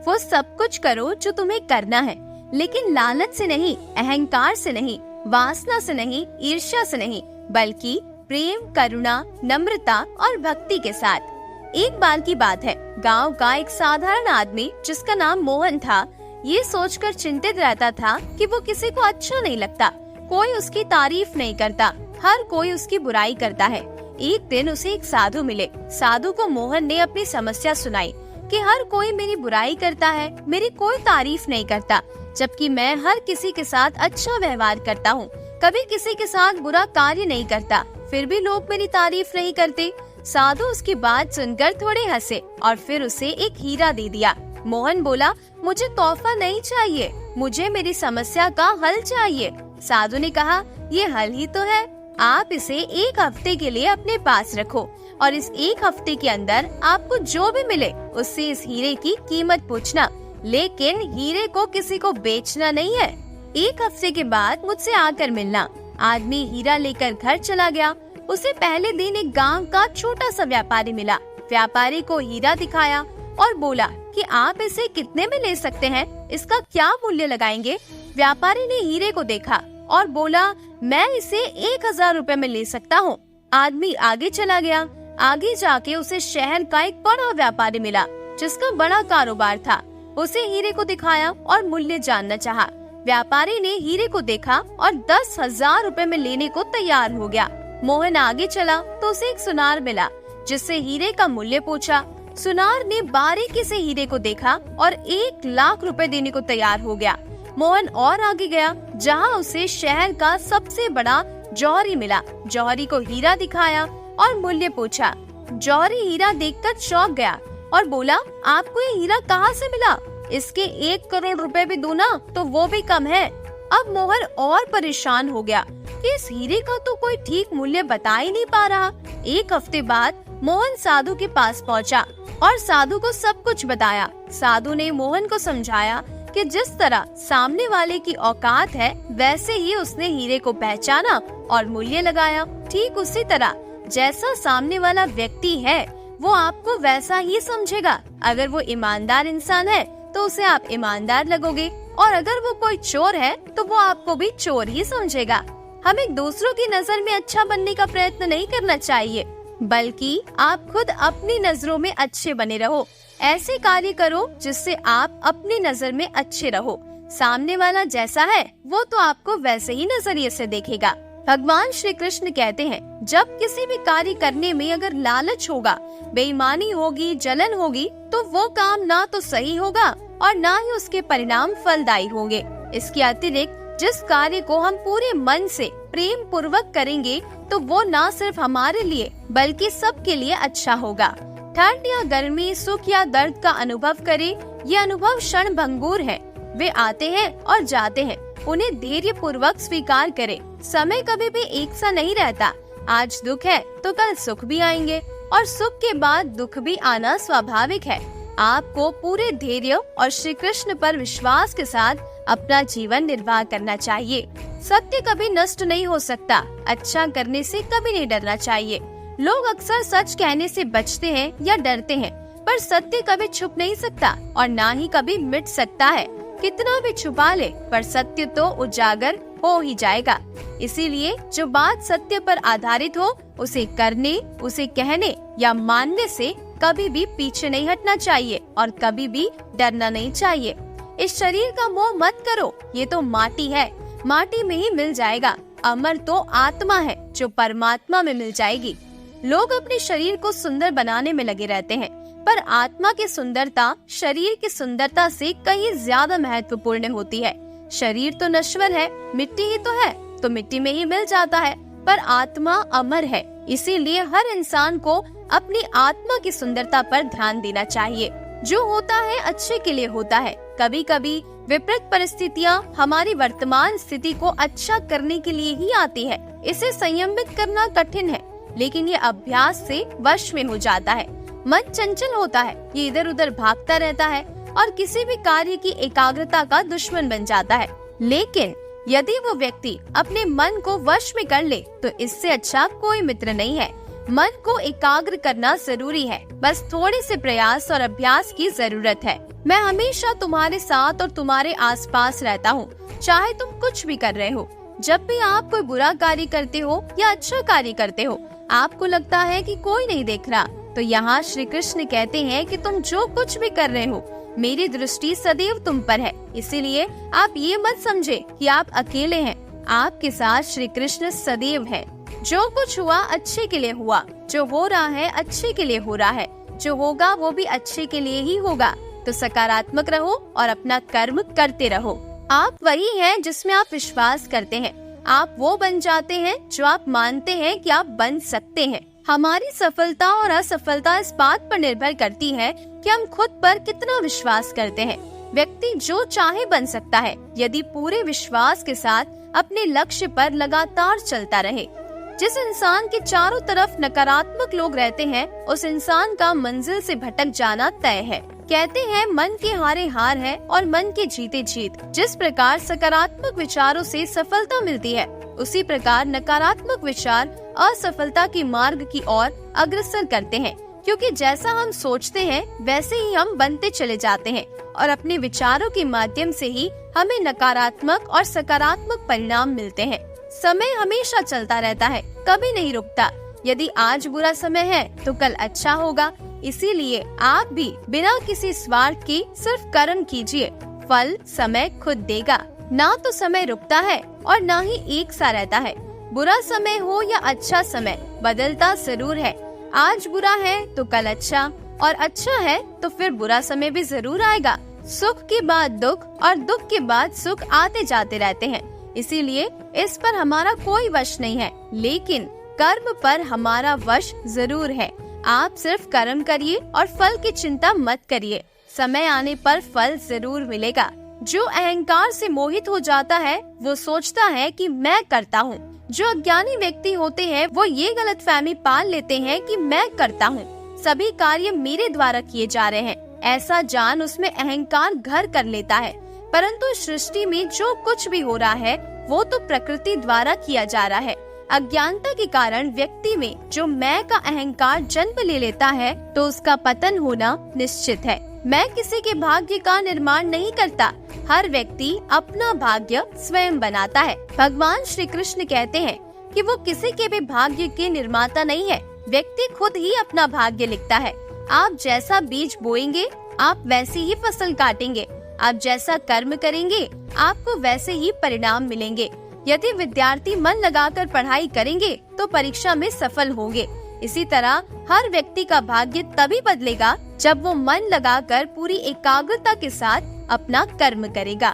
वो सब कुछ करो जो तुम्हें करना है, लेकिन लालच से नहीं, अहंकार से नहीं, वासना से नहीं, ईर्ष्या से नहीं, बल्कि प्रेम, करुणा, नम्रता और भक्ति के साथ। एक बार की बात है, गांव का एक साधारण आदमी जिसका नाम मोहन था, ये सोचकर चिंतित रहता था कि वो किसी को अच्छा नहीं लगता, कोई उसकी तारीफ नहीं करता, हर कोई उसकी बुराई करता है। एक दिन उसे एक साधु मिले। साधु को मोहन ने अपनी समस्या सुनाई कि हर कोई मेरी बुराई करता है, मेरी कोई तारीफ नहीं करता, जबकि मैं हर किसी के साथ अच्छा व्यवहार करता हूँ, कभी किसी के साथ बुरा कार्य नहीं करता, फिर भी लोग मेरी तारीफ नहीं करते। साधु उसकी बात सुनकर थोड़े हंसे और फिर उसे एक हीरा दे दिया। मोहन बोला, मुझे तोहफा नहीं चाहिए, मुझे मेरी समस्या का हल चाहिए। साधु ने कहा, ये हल ही तो है, आप इसे एक हफ्ते के लिए अपने पास रखो और इस एक हफ्ते के अंदर आपको जो भी मिले उससे इस हीरे की कीमत पूछना, लेकिन हीरे को किसी को बेचना नहीं है। एक हफ्ते के बाद मुझसे आकर मिलना। आदमी हीरा लेकर घर चला गया। उसे पहले दिन एक गांव का छोटा सा व्यापारी मिला। व्यापारी को हीरा दिखाया और बोला कि आप इसे कितने में ले सकते हैं, इसका क्या मूल्य लगाएंगे। व्यापारी ने हीरे को देखा और बोला, मैं इसे 1000 रुपए में ले सकता हूँ। आदमी आगे चला गया। आगे जाके उसे शहर का एक बड़ा व्यापारी मिला जिसका बड़ा कारोबार था। उसे हीरे को दिखाया और मूल्य जानना चाहा। व्यापारी ने हीरे को देखा और 10,000 रुपए में लेने को तैयार हो गया। मोहन आगे चला तो उसे एक सुनार मिला जिससे हीरे का मूल्य पूछा। सुनार ने बारीकी से हीरे को देखा और 1 लाख रुपए देने को तैयार हो गया। मोहन और आगे गया जहां उसे शहर का सबसे बड़ा जौहरी मिला। जौहरी को हीरा दिखाया और मूल्य पूछा। जौहरी हीरा देखकर चौंक गया और बोला, आपको ये हीरा कहाँ से मिला? इसके 1 करोड़ रुपए भी दूं ना तो वो भी कम है। अब मोहन और परेशान हो गया कि इस हीरे का तो कोई ठीक मूल्य बता ही नहीं पा रहा। एक हफ्ते बाद मोहन साधु के पास पहुंचा और साधु को सब कुछ बताया। साधु ने मोहन को समझाया कि जिस तरह सामने वाले की औकात है वैसे ही उसने हीरे को पहचाना और मूल्य लगाया। ठीक उसी तरह जैसा सामने वाला व्यक्ति है वो आपको वैसा ही समझेगा। अगर वो ईमानदार इंसान है तो उसे आप ईमानदार लगोगे और अगर वो कोई चोर है तो वो आपको भी चोर ही समझेगा। हमें दूसरों की नजर में अच्छा बनने का प्रयत्न नहीं करना चाहिए, बल्कि आप खुद अपनी नजरों में अच्छे बने रहो। ऐसे कार्य करो जिससे आप अपनी नजर में अच्छे रहो। सामने वाला जैसा है वो तो आपको वैसे ही नजरिए से देखेगा। भगवान श्री कृष्ण कहते हैं, जब किसी भी कार्य करने में अगर लालच होगा, बेईमानी होगी, जलन होगी, तो वो काम ना तो सही होगा और ना ही उसके परिणाम फलदायी होंगे। इसके अतिरिक्त जिस कार्य को हम पूरे मन से प्रेम पूर्वक करेंगे तो वो ना सिर्फ हमारे लिए बल्कि सबके लिए अच्छा होगा। ठंड या गर्मी, सुख या दर्द का अनुभव करे, ये अनुभव क्षण भंगुर है। वे आते हैं और जाते हैं, उन्हें धैर्य पूर्वक स्वीकार करें। समय कभी भी एक सा नहीं रहता। आज दुख है तो कल सुख भी आएंगे और सुख के बाद दुख भी आना स्वाभाविक है। आपको पूरे धैर्य और श्री कृष्ण पर विश्वास के साथ अपना जीवन निर्वाह करना चाहिए। सत्य कभी नष्ट नहीं हो सकता। अच्छा करने से कभी नहीं डरना चाहिए। लोग अक्सर सच कहने से बचते हैं या डरते हैं, पर सत्य कभी छुप नहीं सकता और ना ही कभी मिट सकता है। कितना भी छुपा ले पर सत्य तो उजागर हो ही जाएगा। इसीलिए जो बात सत्य पर आधारित हो उसे करने, उसे कहने या मानने से कभी भी पीछे नहीं हटना चाहिए और कभी भी डरना नहीं चाहिए। इस शरीर का मोह मत करो, ये तो माटी है, माटी में ही मिल जाएगा। अमर तो आत्मा है जो परमात्मा में मिल जाएगी। लोग अपने शरीर को सुंदर बनाने में लगे रहते हैं, पर आत्मा की सुंदरता शरीर की सुंदरता से कहीं ज्यादा महत्वपूर्ण होती है। शरीर तो नश्वर है, मिट्टी ही तो है, तो मिट्टी में ही मिल जाता है, पर आत्मा अमर है। इसीलिए हर इंसान को अपनी आत्मा की सुंदरता पर ध्यान देना चाहिए। जो होता है अच्छे के लिए होता है। कभी कभी विपरीत परिस्थितियाँ हमारी वर्तमान स्थिति को अच्छा करने के लिए ही आती है। इसे संयमित करना कठिन है, लेकिन ये अभ्यास से वश में हो जाता है। मन चंचल होता है, ये इधर उधर भागता रहता है और किसी भी कार्य की एकाग्रता का दुश्मन बन जाता है। लेकिन यदि वो व्यक्ति अपने मन को वश में कर ले तो इससे अच्छा कोई मित्र नहीं है। मन को एकाग्र करना जरूरी है, बस थोड़े से प्रयास और अभ्यास की जरूरत है। मैं हमेशा तुम्हारे साथ और तुम्हारे आसपास रहता हूँ, चाहे तुम कुछ भी कर रहे हो। जब भी आप कोई बुरा कार्य करते हो या अच्छा कार्य करते हो, आपको लगता है कि कोई नहीं देख रहा, तो यहाँ श्री कृष्ण कहते हैं कि तुम जो कुछ भी कर रहे हो, मेरी दृष्टि सदैव तुम पर है। इसीलिए आप ये मत समझे कि आप अकेले हैं, आपके साथ श्री कृष्ण सदैव है। जो कुछ हुआ अच्छे के लिए हुआ, जो हो रहा है अच्छे के लिए हो रहा है, जो होगा वो भी अच्छे के लिए ही होगा। तो सकारात्मक रहो और अपना कर्म करते रहो। आप वही हैं जिसमें आप विश्वास करते हैं। आप वो बन जाते हैं जो आप मानते हैं कि आप बन सकते हैं। हमारी सफलता और असफलता इस बात पर निर्भर करती है कि हम खुद पर कितना विश्वास करते हैं। व्यक्ति जो चाहे बन सकता है, यदि पूरे विश्वास के साथ अपने लक्ष्य पर लगातार चलता रहे। जिस इंसान के चारों तरफ नकारात्मक लोग रहते हैं, उस इंसान का मंजिल से भटक जाना तय है। कहते हैं मन के हारे हार है और मन के जीते जीत। जिस प्रकार सकारात्मक विचारों से सफलता मिलती है, उसी प्रकार नकारात्मक विचार असफलता के मार्ग की ओर अग्रसर करते हैं। क्योंकि जैसा हम सोचते हैं वैसे ही हम बनते चले जाते हैं और अपने विचारों के माध्यम से ही हमें नकारात्मक और सकारात्मक परिणाम मिलते हैं। समय हमेशा चलता रहता है, कभी नहीं रुकता। यदि आज बुरा समय है तो कल अच्छा होगा। इसीलिए आप भी बिना किसी स्वार्थ के सिर्फ कर्म कीजिए, फल समय खुद देगा। ना तो समय रुकता है और ना ही एक सा रहता है। बुरा समय हो या अच्छा समय, बदलता जरूर है। आज बुरा है तो कल अच्छा, और अच्छा है तो फिर बुरा समय भी जरूर आएगा। सुख के बाद दुख और दुख के बाद सुख आते जाते रहते हैं। इसीलिए इस पर हमारा कोई वश नहीं है, लेकिन कर्म पर हमारा वश जरूर है। आप सिर्फ कर्म करिए और फल की चिंता मत करिए। समय आने पर फल जरूर मिलेगा। जो अहंकार से मोहित हो जाता है, वो सोचता है कि मैं करता हूँ। जो अज्ञानी व्यक्ति होते हैं, वो ये गलतफहमी पाल लेते हैं कि मैं करता हूँ, सभी कार्य मेरे द्वारा किए जा रहे हैं। ऐसा जान उसमें अहंकार घर कर लेता है। परंतु सृष्टि में जो कुछ भी हो रहा है, वो तो प्रकृति द्वारा किया जा रहा है। अज्ञानता के कारण व्यक्ति में जो मैं का अहंकार जन्म ले लेता है, तो उसका पतन होना निश्चित है। मैं किसी के भाग्य का निर्माण नहीं करता, हर व्यक्ति अपना भाग्य स्वयं बनाता है। भगवान श्री कृष्ण कहते हैं कि वो किसी के भी भाग्य के निर्माता नहीं है, व्यक्ति खुद ही अपना भाग्य लिखता है। आप जैसा बीज बोएंगे, आप वैसी ही फसल काटेंगे। आप जैसा कर्म करेंगे, आपको वैसे ही परिणाम मिलेंगे। यदि विद्यार्थी मन लगाकर पढ़ाई करेंगे तो परीक्षा में सफल होंगे। इसी तरह हर व्यक्ति का भाग्य तभी बदलेगा जब वो मन लगाकर पूरी एकाग्रता के साथ अपना कर्म करेगा।